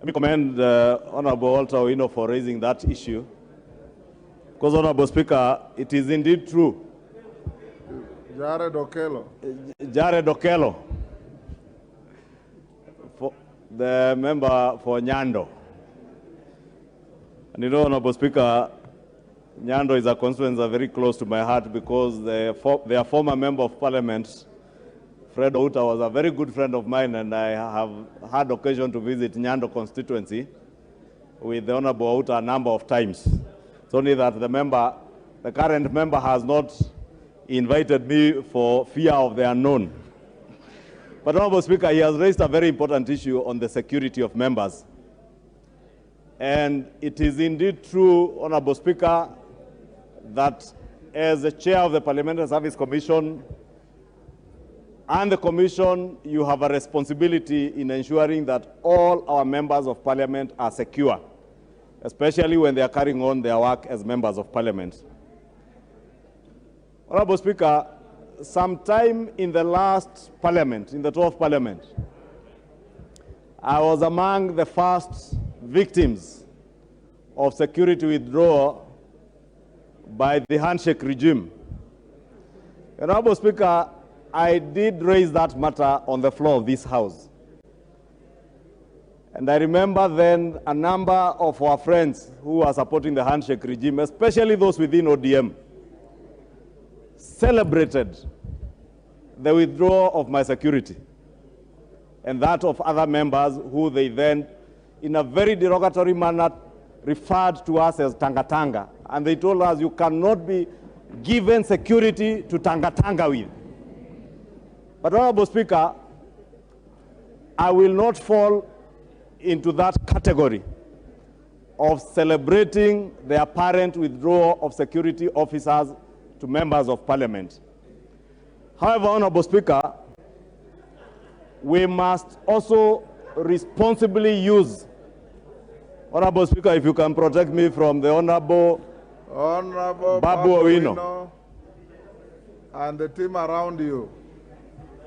Let me commend Honorable Walter Owino for raising that issue. Because, Honorable Speaker, it is indeed true. Jared Okello. Jared Okello, for the member for Nyando. And you know, Honorable Speaker, Nyando is a constituency very close to my heart because their former member of parliament, Fred Outa, was a very good friend of mine, and I have had occasion to visit Nyando constituency with the Honorable Outa a number of times. It's only that the current member has not invited me for fear of the unknown. But Honorable Speaker, he has raised a very important issue on the security of members. And it is indeed true, Honorable Speaker, that as the chair of the Parliamentary Service Commission and the Commission, you have a responsibility in ensuring that all our members of Parliament are secure, especially when they are carrying on their work as members of Parliament. Honorable Speaker, sometime in the last Parliament, in the 12th Parliament, I was among the first victims of security withdrawal by the handshake regime. Honorable Speaker, I did raise that matter on the floor of this House. And I remember then a number of our friends who were supporting the handshake regime, especially those within ODM, celebrated the withdrawal of my security and that of other members who they then, in a very derogatory manner, referred to us as Tanga-Tanga. And they told us, you cannot be given security to Tanga-Tanga with. But Honorable Speaker, I will not fall into that category of celebrating the apparent withdrawal of security officers to members of Parliament. However, Honorable Speaker, we must also responsibly use, Honorable Speaker, if you can protect me from the Honorable Babu Owino and the team around you.